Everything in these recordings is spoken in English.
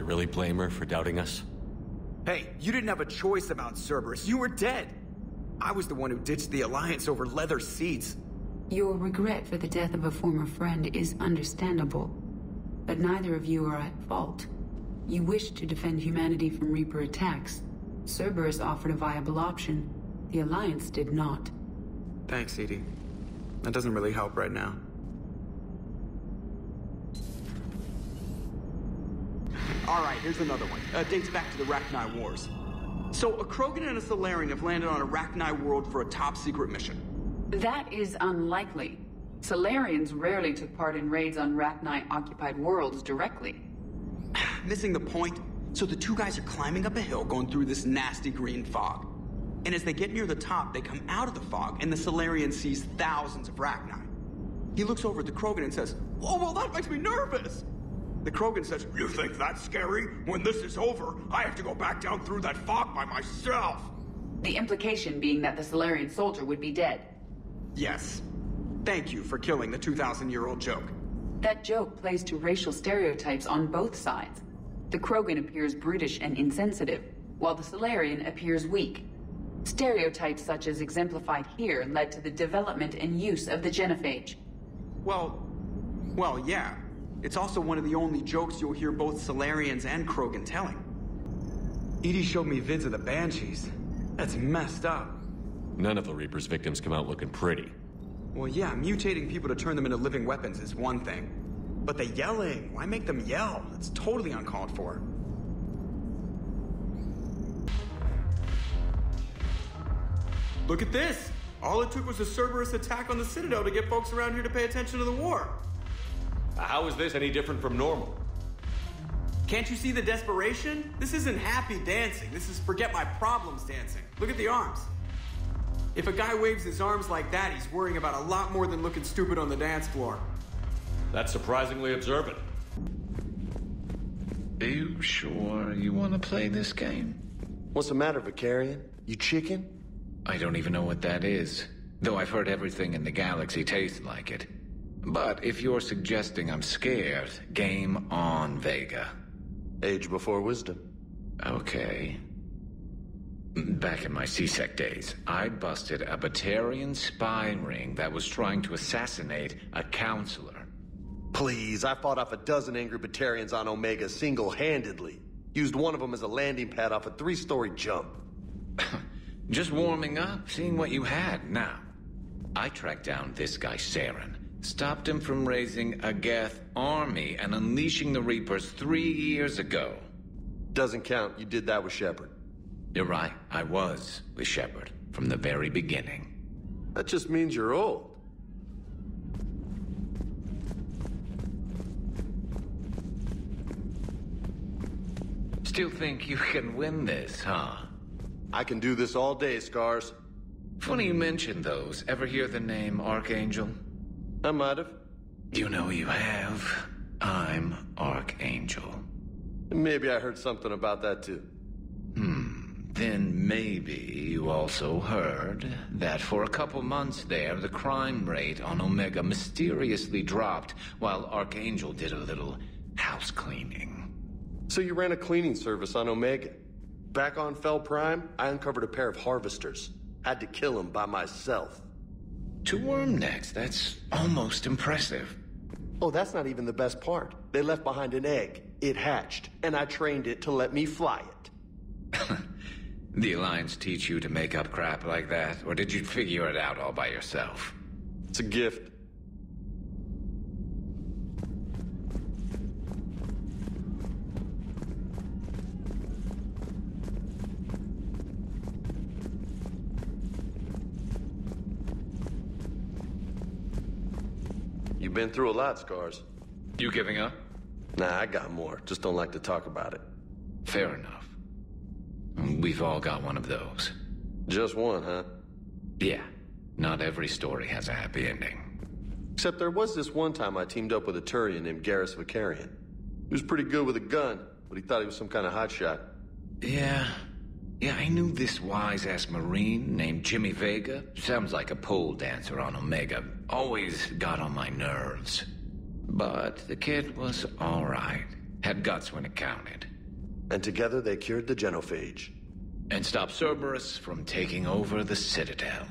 You really blame her for doubting us? Hey, you didn't have a choice about Cerberus. You were dead. I was the one who ditched the Alliance over leather seats. Your regret for the death of a former friend is understandable, but neither of you are at fault. You wished to defend humanity from Reaper attacks. Cerberus offered a viable option. The Alliance did not. Thanks, Edie. That doesn't really help right now. Alright, here's another one. Dates back to the Rachni Wars. So, a Krogan and a Solarian have landed on a Rachni world for a top-secret mission. That is unlikely. Solarians rarely took part in raids on Rachni-occupied worlds directly. Missing the point? So the two guys are climbing up a hill going through this nasty green fog. And as they get near the top, they come out of the fog, and the Solarian sees thousands of Rachni. He looks over at the Krogan and says, "Oh, well, that makes me nervous!" The Krogan says, "You think that's scary? When this is over, I have to go back down through that fog by myself!" The implication being that the Solarian soldier would be dead. Yes. Thank you for killing the 2,000-year-old joke. That joke plays to racial stereotypes on both sides. The Krogan appears brutish and insensitive, while the Solarian appears weak. Stereotypes such as exemplified here led to the development and use of the genophage. Well, yeah. It's also one of the only jokes you'll hear both Solarians and Krogan telling. Edie showed me vids of the Banshees. That's messed up. None of the Reaper's victims come out looking pretty. Well, yeah, mutating people to turn them into living weapons is one thing. But the yelling, why make them yell? It's totally uncalled for. Look at this! All it took was a Cerberus attack on the Citadel to get folks around here to pay attention to the war. How is this any different from normal? Can't you see the desperation? This isn't happy dancing. This is forget my problems dancing. Look at the arms. If a guy waves his arms like that, he's worrying about a lot more than looking stupid on the dance floor. That's surprisingly observant. Are you sure you want to play this game? What's the matter, Vicarian? You chicken? I don't even know what that is, though I've heard everything in the galaxy tastes like it. But if you're suggesting I'm scared, game on, Vega. Age before wisdom. Okay. Back in my C-Sec days, I busted a Batarian spy ring that was trying to assassinate a counselor. Please, I fought off a dozen angry Batarians on Omega single-handedly. Used one of them as a landing pad off a 3-story jump. Just warming up, seeing what you had. Now, I tracked down this guy, Saren. Stopped him from raising a Geth army and unleashing the Reapers 3 years ago. Doesn't count. You did that with Shepard. You're right. I was with Shepard from the very beginning. That just means you're old. Still think you can win this, huh? I can do this all day, Scars. Funny you mention those. Ever hear the name Archangel? I might have. You know you have. I'm Archangel. Maybe I heard something about that too. Then maybe you also heard that for a couple months there, the crime rate on Omega mysteriously dropped while Archangel did a little house cleaning. So you ran a cleaning service on Omega. Back on Fel Prime, I uncovered a pair of harvesters. Had to kill them by myself. 2 worm necks, that's almost impressive. Oh, that's not even the best part. They left behind an egg. It hatched, and I trained it to let me fly it. The Alliance teach you to make up crap like that, or did you figure it out all by yourself? It's a gift. You've been through a lot, Scars. You giving up? Nah, I got more. Just don't like to talk about it. Fair enough. We've all got one of those. Just one, huh? Yeah. Not every story has a happy ending. Except there was this one time I teamed up with a Turian named Garrus Vicarian. He was pretty good with a gun, but he thought he was some kind of hotshot. Yeah, I knew this wise-ass Marine named Jimmy Vega. Sounds like a pole dancer on Omega. Always got on my nerves. But the kid was alright. Had guts when it counted. And together they cured the genophage. And stopped Cerberus from taking over the Citadel.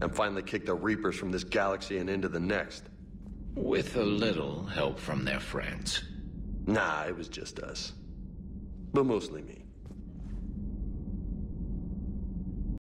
And finally kicked the Reapers from this galaxy and into the next. With a little help from their friends. Nah, it was just us. But mostly me.